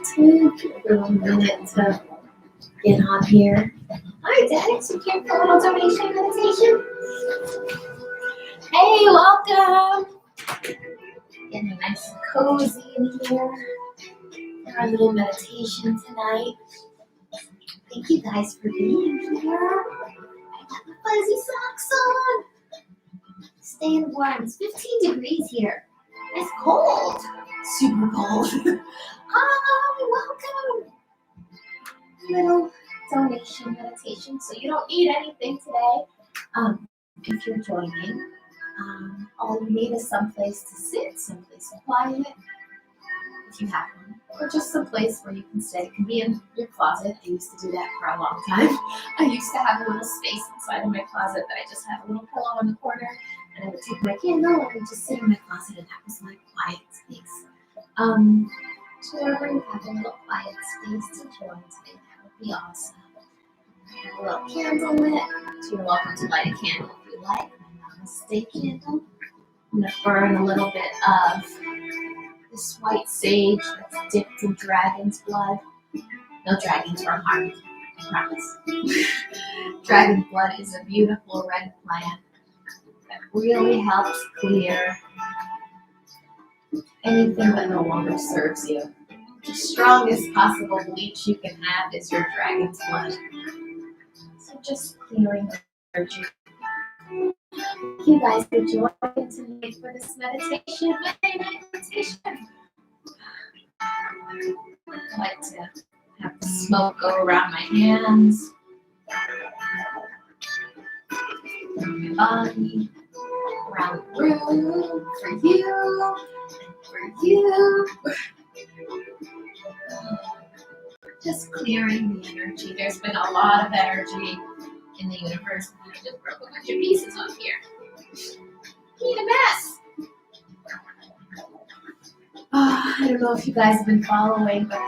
YouTube, give a little minute to get on here. Hi, Dex. You here for a little donation meditation? Hey, welcome. Getting nice and cozy in here for our little meditation tonight. Thank you guys for being here. I got my fuzzy socks on. Staying warm. It's 15 degrees here. It's cold. Super cold. Hi, welcome. Little donation meditation. So you don't need anything today. If you're joining, all you need is some place to sit, some place to quiet, if you have one, or just some place where you can sit. It can be in your closet. I used to do that for a long time. I used to have a little space inside of my closet that I just had a little pillow in the corner, and I would take my candle and just sit in my closet, and that was my quiet space. So wherever you have a little quiet space to join today, that would be awesome. I have a little candle lit, so you're welcome to light a candle if you like. My namaste candle. I'm going to burn a little bit of this white sage that's dipped in dragon's blood. No dragons are harmed, I promise. Dragon's blood is a beautiful red plant that really helps clear anything that no longer serves you. The strongest possible bleach you can have is your dragon's blood. So just clearing the energy. Thank you guys for joining tonight for this meditation. I like to have the smoke go around my hands, my body, around the room, for you. Just clearing the energy. There's been a lot of energy in the universe. I just broke a bunch of pieces off here. Need a mess. I don't know if you guys have been following, but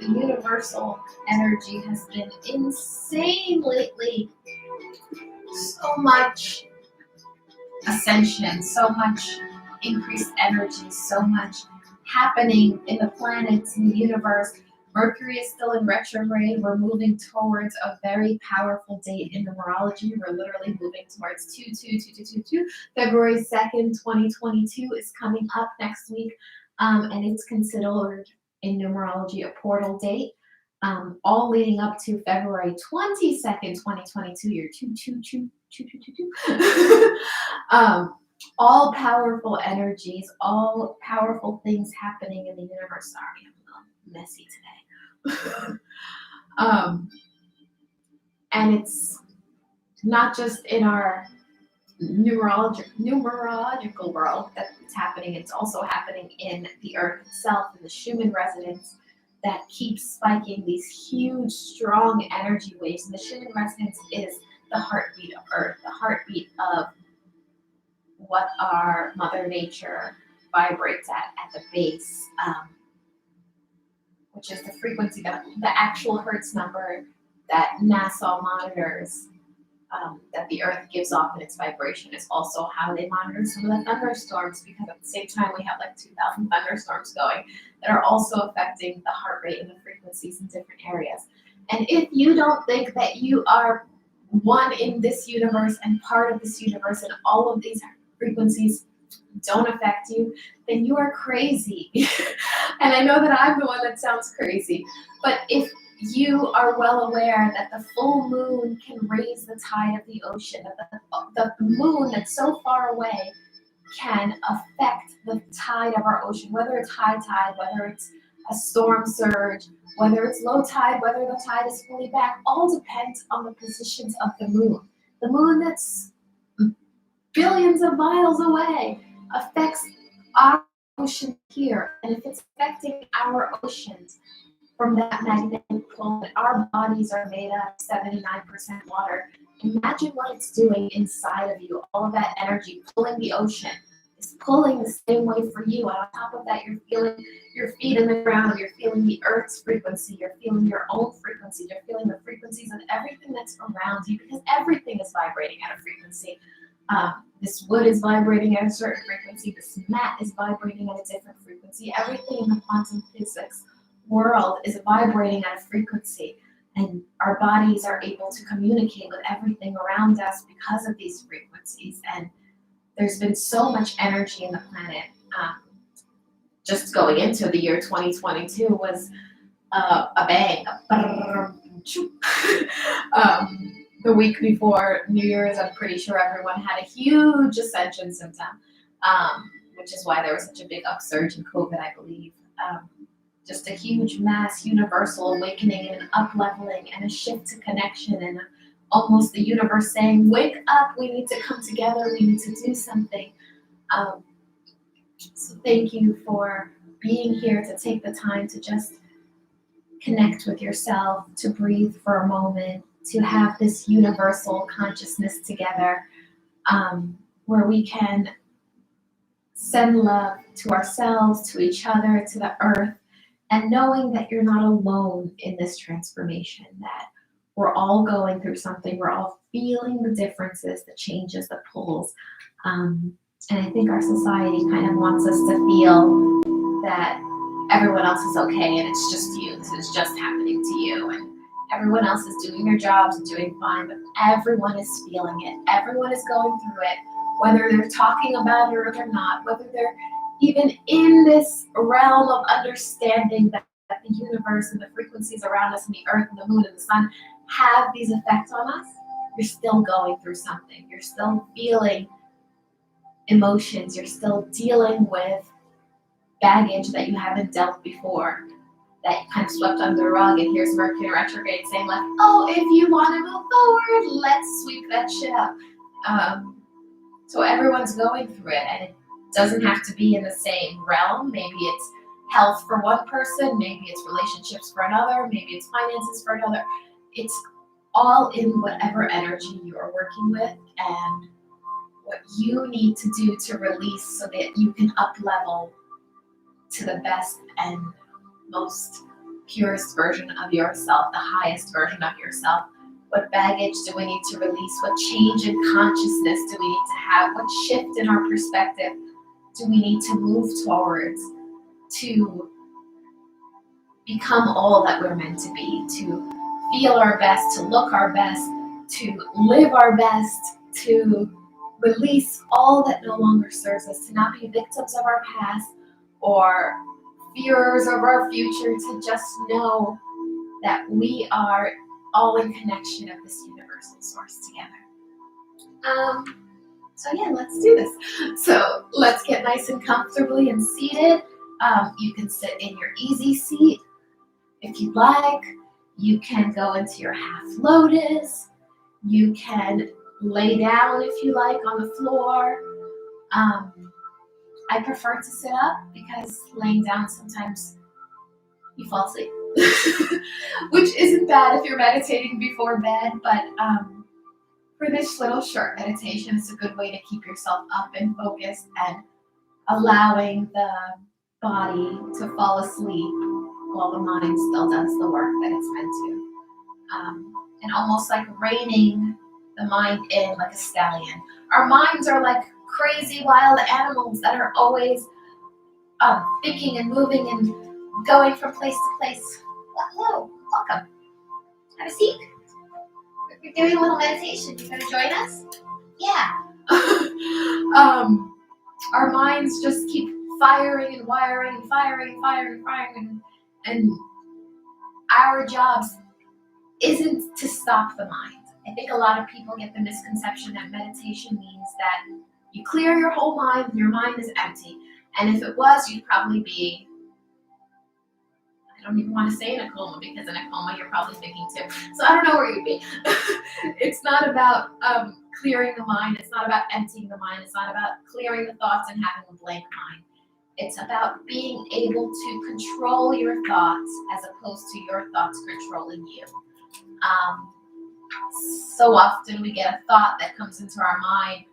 the universal energy has been insane lately. So much ascension, so much increased energy, so much happening in the planets, in the universe. Mercury is still in retrograde. We're moving towards a very powerful date in numerology. We're literally moving towards 2/2/2222. February 2nd, 2022 is coming up next week, and it's considered in numerology a portal date. All leading up to February 22nd, 2022, year 2/2/2/2/2/2. All powerful energies, all powerful things happening in the universe. Sorry, I'm a little messy today. And it's not just in our numerological world that it's happening, it's also happening in the earth itself, in the Schumann resonance that keeps spiking these huge, strong energy waves. And the Schumann resonance is the heartbeat of earth, the heartbeat of what our Mother Nature vibrates at the base, which is the frequency, the actual Hertz number that NASA monitors, that the Earth gives off in its vibration, is also how they monitor some of the thunderstorms, because at the same time we have like 2,000 thunderstorms going that are also affecting the heart rate and the frequencies in different areas. And if you don't think that you are one in this universe and part of this universe and all of these frequencies don't affect you, then you are crazy. And I know that I'm the one that sounds crazy, but if you are well aware that the full moon can raise the tide of the ocean, that the moon that's so far away can affect the tide of our ocean, whether it's high tide, whether it's a storm surge, whether it's low tide, whether the tide is fully back, all depends on the positions of the moon. The moon that's billions of miles away affects our ocean here. And if it's affecting our oceans from that magnetic pull, our bodies are made of 79% water. Imagine what it's doing inside of you. All of that energy pulling the ocean is pulling the same way for you. And on top of that, you're feeling your feet in the ground. You're feeling the earth's frequency. You're feeling your own frequency. You're feeling the frequencies of everything that's around you, because everything is vibrating at a frequency. This wood is vibrating at a certain frequency. This mat is vibrating at a different frequency. Everything in the quantum physics world is vibrating at a frequency. And our bodies are able to communicate with everything around us because of these frequencies. And there's been so much energy in the planet. Just going into the year 2022 was a bang. The week before New Year's, I'm pretty sure everyone had a huge ascension symptom, which is why there was such a big upsurge in COVID, I believe. Just a huge mass universal awakening and an up-leveling and a shift to connection, and almost the universe saying, wake up, we need to come together, we need to do something. So thank you for being here, to take the time to just connect with yourself, to breathe for a moment, to have this universal consciousness together, where we can send love to ourselves, to each other, to the earth, and knowing that you're not alone in this transformation, that we're all going through something, we're all feeling the differences, the changes, the pulls. And I think our society kind of wants us to feel that everyone else is okay and it's just you, this is just happening to you, and everyone else is doing their jobs and doing fine, but everyone is feeling it, everyone is going through it, whether they're talking about it or they're not, whether they're even in this realm of understanding that the universe and the frequencies around us and the earth and the moon and the sun have these effects on us, you're still going through something. You're still feeling emotions. You're still dealing with baggage that you haven't dealt before, that you kind of swept under the rug, and here's Mercury retrograde saying like, oh, if you want to move forward, let's sweep that shit up. So everyone's going through it, and it doesn't have to be in the same realm. Maybe it's health for one person, maybe it's relationships for another, maybe it's finances for another. It's all in whatever energy you are working with and what you need to do to release so that you can up level to the best and most purest version of yourself, the highest version of yourself. What baggage do we need to release? What change in consciousness do we need to have? What shift in our perspective do we need to move towards to become all that we're meant to be, to feel our best, to look our best, to live our best, to release all that no longer serves us, to not be victims of our past or fears of our future, to just know that we are all in connection of this universal source together. So yeah, let's do this. So let's get nice and comfortably and seated. You can sit in your easy seat if you'd like. You can go into your half lotus. You can lay down if you like on the floor. I prefer to sit up because laying down sometimes you fall asleep, which isn't bad if you're meditating before bed, but for this little short meditation, it's a good way to keep yourself up and focused and allowing the body to fall asleep while the mind still does the work that it's meant to. And almost like reining the mind in like a stallion. Our minds are like crazy wild animals that are always thinking and moving and going from place to place. Hello, welcome. Have a seat. We're doing a little meditation. You gonna join us? Yeah. Our minds just keep firing and wiring and firing, and our jobs isn't to stop the mind. I think a lot of people get the misconception that meditation means that You clear your whole mind, and your mind is empty. And if it was, you'd probably be, I don't even want to say in a coma, because in a coma you're probably thinking too. So I don't know where you'd be. It's not about clearing the mind. It's not about emptying the mind. It's not about clearing the thoughts and having a blank mind. It's about being able to control your thoughts as opposed to your thoughts controlling you. So often we get a thought that comes into our mind,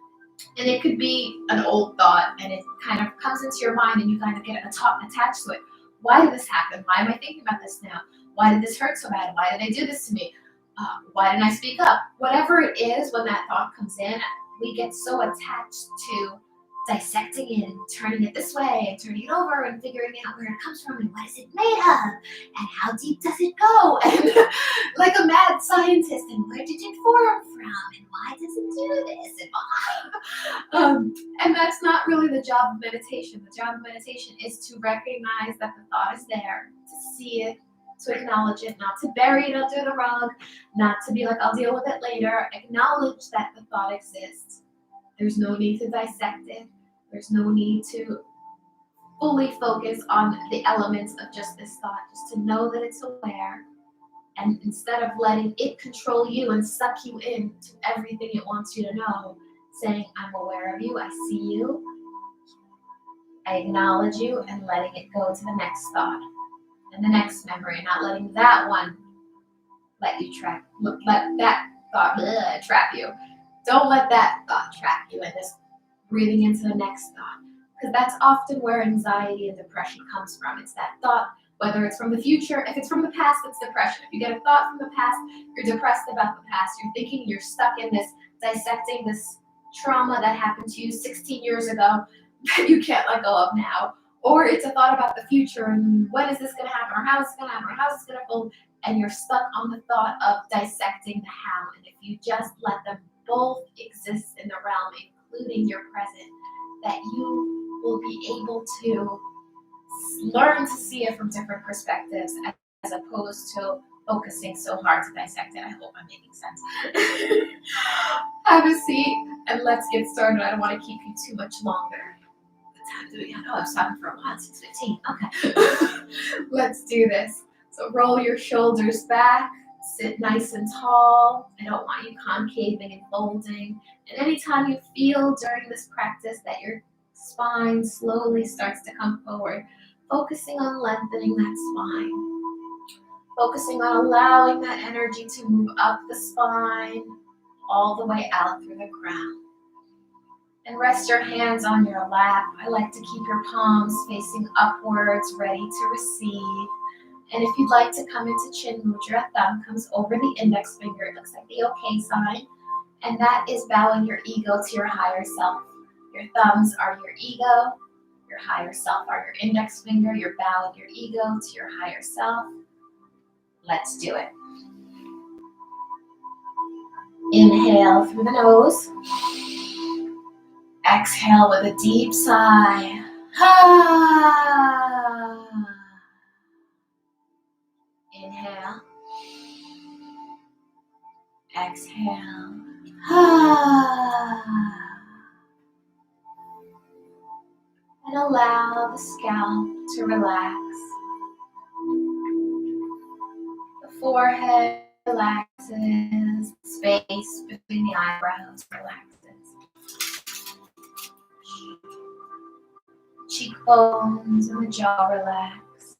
and it could be an old thought, and it kind of comes into your mind, and you kind of get attached to it. Why did this happen? Why am I thinking about this now? Why did this hurt so bad? Why did they do this to me? Why didn't I speak up? Whatever it is, when that thought comes in, we get so attached to dissecting it and turning it this way and turning it over and figuring out where it comes from and what is it made of and how deep does it go, and like a mad scientist, and where did it form from and why does it do this and why? And that's not really the job of meditation. The job of meditation is to recognize that the thought is there, to see it, to acknowledge it, not to bury it under the rug, not to be like, I'll deal with it later. Acknowledge that the thought exists. There's no need to dissect it. There's no need to fully focus on the elements of just this thought, just to know that it's aware. And instead of letting it control you and suck you into everything it wants you to know, saying, I'm aware of you, I see you, I acknowledge you, and letting it go to the next thought and the next memory, not letting that one let that thought trap you. Don't let that thought trap you, and just breathing into the next thought, because that's often where anxiety and depression comes from. It's that thought, whether it's from the future. If it's from the past, it's depression. If you get a thought from the past, you're depressed about the past. You're thinking, you're stuck in this, dissecting this trauma that happened to you 16 years ago that you can't let go of now. Or it's a thought about the future, and when is this going to happen, or how is it going to happen, or how is this going to fold, and you're stuck on the thought of dissecting the how. And if you just let them both exist in the realm, including your present, that you will be able to learn to see it from different perspectives, as opposed to focusing so hard to dissect it. I hope I'm making sense. Have a seat and let's get started. I don't want to keep you too much longer. What time do we have? Oh, I was talking for a while. 6:15. Okay. Let's do this. So roll your shoulders back. Sit nice and tall. I don't want you concaving and folding. And anytime you feel during this practice that your spine slowly starts to come forward, focusing on lengthening that spine. Focusing on allowing that energy to move up the spine, all the way out through the crown. And rest your hands on your lap. I like to keep your palms facing upwards, ready to receive. And if you'd like to come into Chin Mudra, thumb comes over the index finger. It looks like the OK sign. And that is bowing your ego to your higher self. Your thumbs are your ego. Your higher self are your index finger. You're bowing your ego to your higher self. Let's do it. Inhale through the nose. Exhale with a deep sigh. Inhale. Exhale. And allow the scalp to relax. The forehead relaxes. Space between the eyebrows relaxes. Cheekbones and the jaw relax.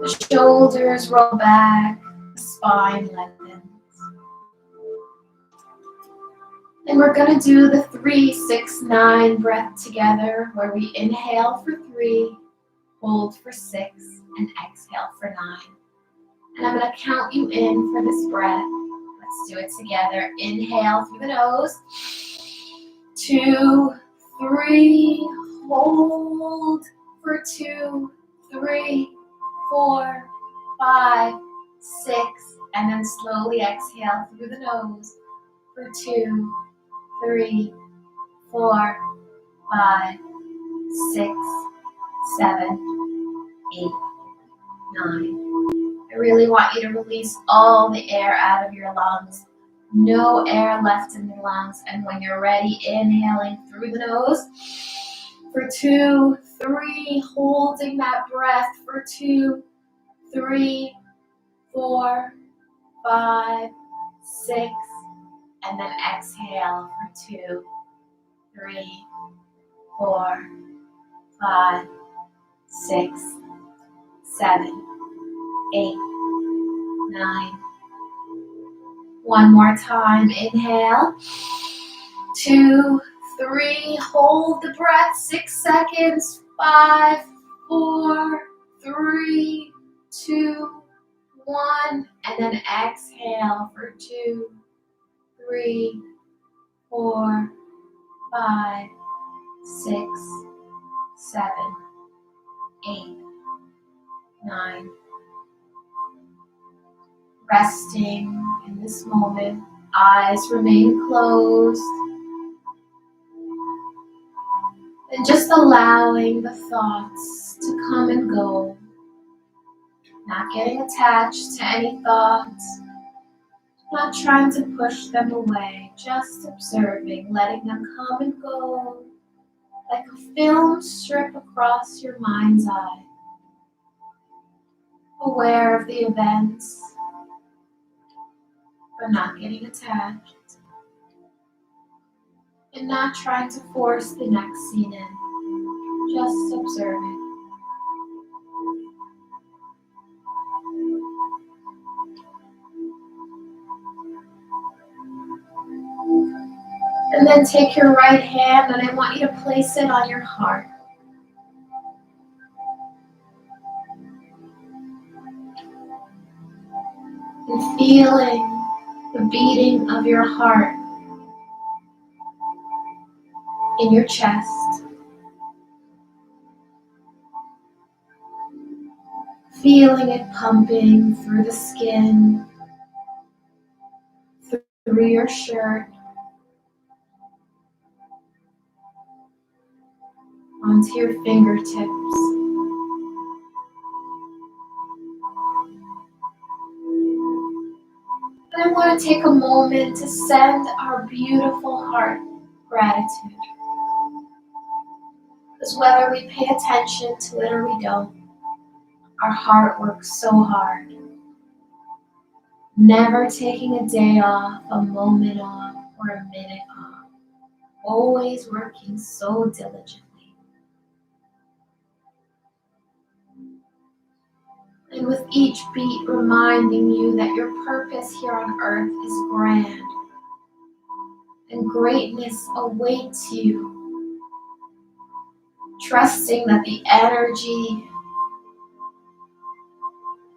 The shoulders roll back, the spine lengthens. And we're going to do the 3, 6, 9 breath together, where we inhale for 3, hold for 6, and exhale for 9. And I'm going to count you in for this breath. Let's do it together. Inhale through the nose. 2, 3, hold for 2, 3, 4, 5, 6, and then slowly exhale through the nose for 2, 3, 4, 5, 6, 7, 8, 9. I really want you to release all the air out of your lungs. No air left in the lungs. And when you're ready, inhaling through the nose for 2, 3, holding that breath for 2, 3, 4, 5, 6, and then exhale for 2, 3, 4, 5, 6, 7, 8, 9. One more time. Inhale. 2, 3. Hold the breath. 6 seconds. 5, 4, 3, 2, 1. And then exhale for 2, 3, 4, 5, 6, 7, 8, 9. Resting in this moment, eyes remain closed, and just allowing the thoughts to come and go, not getting attached to any thoughts, not trying to push them away, just observing, letting them come and go like a film strip across your mind's eye, aware of the events, but not getting attached, and not trying to force the next scene in, just observing. And then take your right hand and I want you to place it on your heart. And feeling the beating of your heart in your chest. Feeling it pumping through the skin, through your shirt, onto your fingertips. And I want to take a moment to send our beautiful heart gratitude. Because whether we pay attention to it or we don't, our heart works so hard. Never taking a day off, a moment off, or a minute off. Always working so diligently. And with each beat reminding you that your purpose here on earth is grand. And greatness awaits you. Trusting that the energy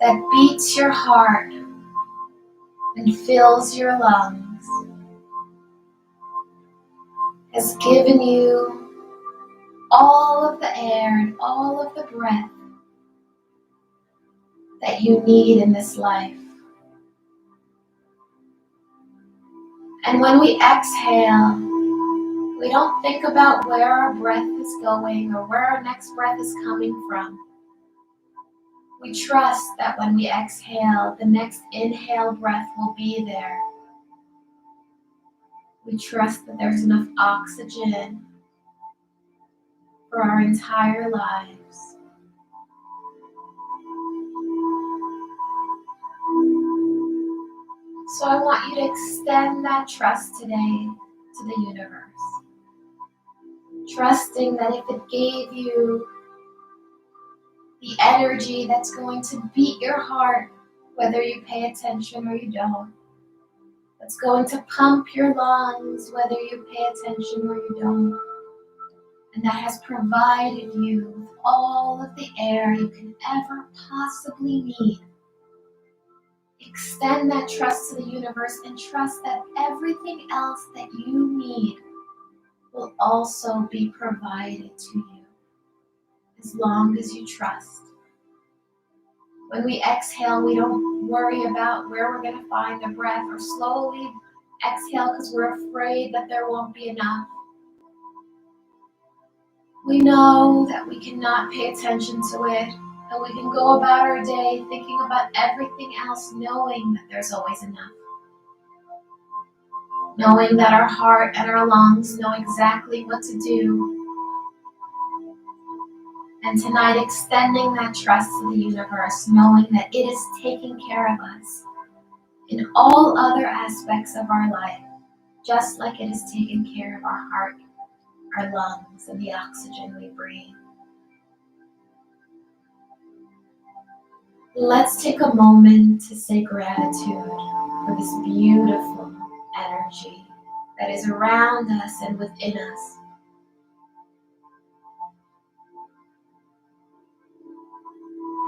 that beats your heart and fills your lungs has given you all of the air and all of the breath that you need in this life. And when we exhale, we don't think about where our breath is going or where our next breath is coming from. We trust that when we exhale, the next inhale breath will be there. We trust that there's enough oxygen for our entire lives. So I want you to extend that trust today to the universe. Trusting that if it gave you the energy that's going to beat your heart, whether you pay attention or you don't, that's going to pump your lungs, whether you pay attention or you don't, and that has provided you with all of the air you can ever possibly need. Extend that trust to the universe and trust that everything else that you need will also be provided to you, as long as you trust. When we exhale, we don't worry about where we're going to find the breath or slowly exhale because we're afraid that there won't be enough. We know that we cannot pay attention to it, and we can go about our day thinking about everything else, knowing that there's always enough. Knowing that our heart and our lungs know exactly what to do. And tonight, extending that trust to the universe, knowing that it is taking care of us in all other aspects of our life, just like it is taking care of our heart, our lungs, and the oxygen we breathe. Let's take a moment to say gratitude for this beautiful energy that is around us and within us.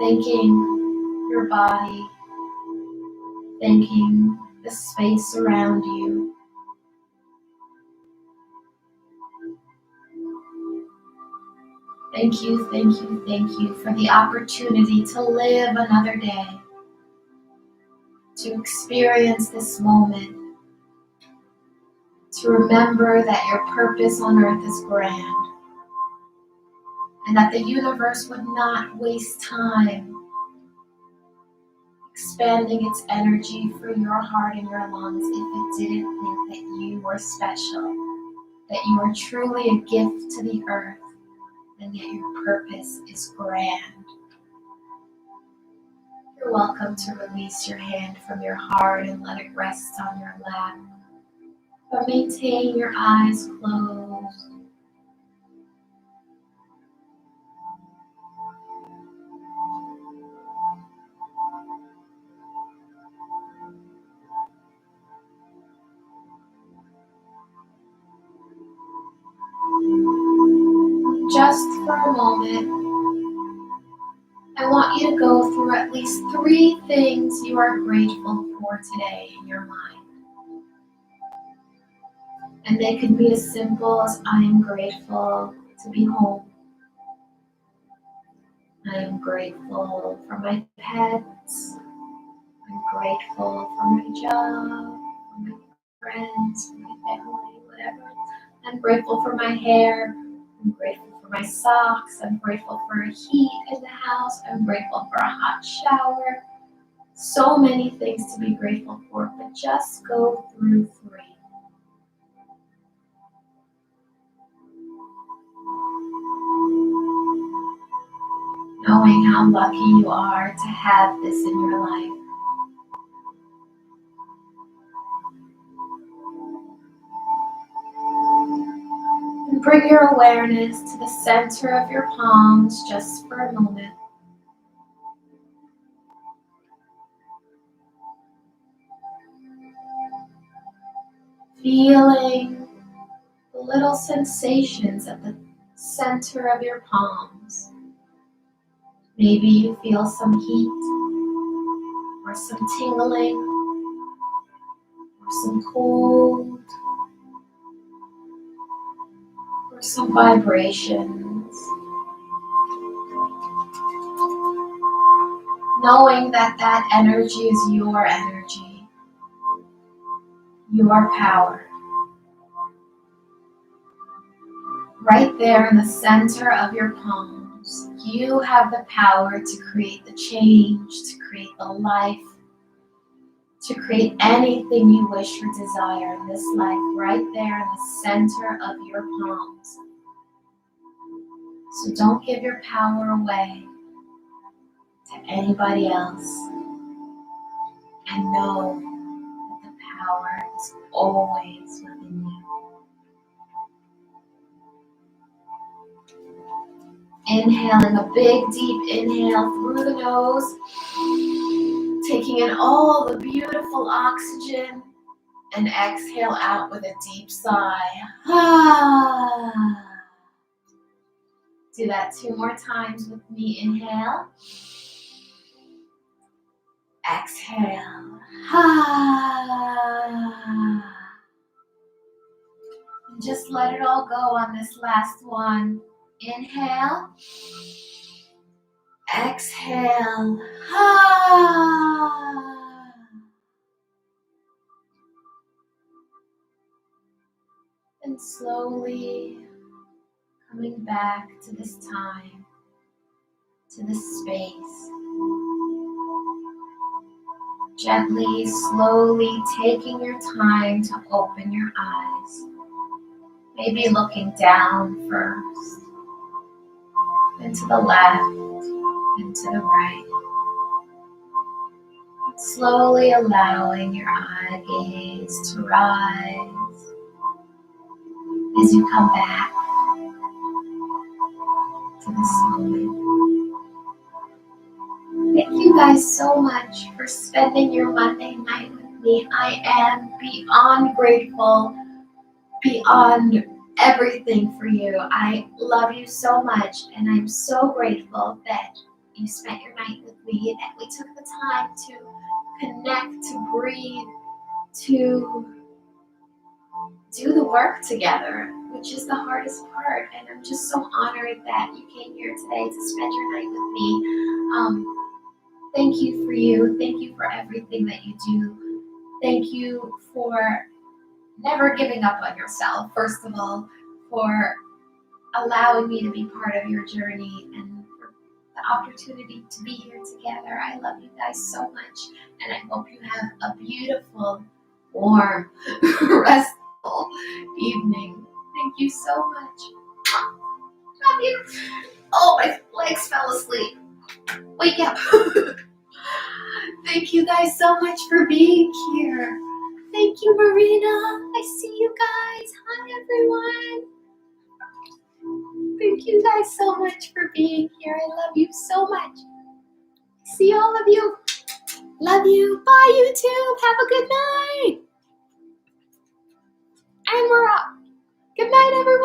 Thanking your body, thanking the space around you. Thank you, thank you, thank you for the opportunity to live another day, to experience this moment, to remember that your purpose on earth is grand, and that the universe would not waste time expanding its energy for your heart and your lungs if it didn't think that you were special, that you are truly a gift to the earth, and that your purpose is grand. You're welcome to release your hand from your heart and let it rest on your lap. But maintain your eyes closed. Just for a moment, I want you to go through at least 3 things you are grateful for today in your mind. And they could be as simple as I am grateful to be home. I am grateful for my pets. I'm grateful for my job, for my friends, for my family, whatever. I'm grateful for my hair. I'm grateful for my socks. I'm grateful for heat in the house. I'm grateful for a hot shower. So many things to be grateful for, but just go through 3. Knowing how lucky you are to have this in your life. And bring your awareness to the center of your palms just for a moment. Feeling the little sensations at the center of your palms. Maybe you feel some heat, or some tingling, or some cold, or some vibrations. Knowing that that energy is your energy, your power. Right there in the center of your palms, you have the power to create the change, to create the life, to create anything you wish or desire in this life, right there in the center of your palms. So don't give your power away to anybody else. And know that the power is always within you. Inhaling a big deep inhale through the nose, taking in all the beautiful oxygen, and exhale out with a deep sigh. Do that 2 more times with me. Inhale. Exhale. And just let it all go on this last one. Inhale. Exhale. And slowly Coming back to this time, to this space. Gently, slowly taking your time to open your eyes. Maybe looking down first, then to the left, and to the right. Slowly allowing your eye gaze to rise as you come back to this moment. Thank you guys so much for spending your Monday night with me. I am beyond grateful, beyond everything for you. I love you so much, and I'm so grateful that you spent your night with me, that we took the time to connect, to breathe, to do the work together, which is the hardest part. And I'm just so honored that you came here today to spend your night with me. Thank you for you. Thank you for everything that you do. Thank you for never giving up on yourself, first of all, for allowing me to be part of your journey and for the opportunity to be here together. I love you guys so much, and I hope you have a beautiful, warm, restful evening. Thank you so much. Love you. Oh, my legs fell asleep. Wake up. Thank you guys so much for being here. Thank you, Marina. I see you guys. Hi, everyone. Thank you guys so much for being here. I love you so much. See all of you. Love you. Bye, YouTube. Have a good night. And we're up. Good night, everyone.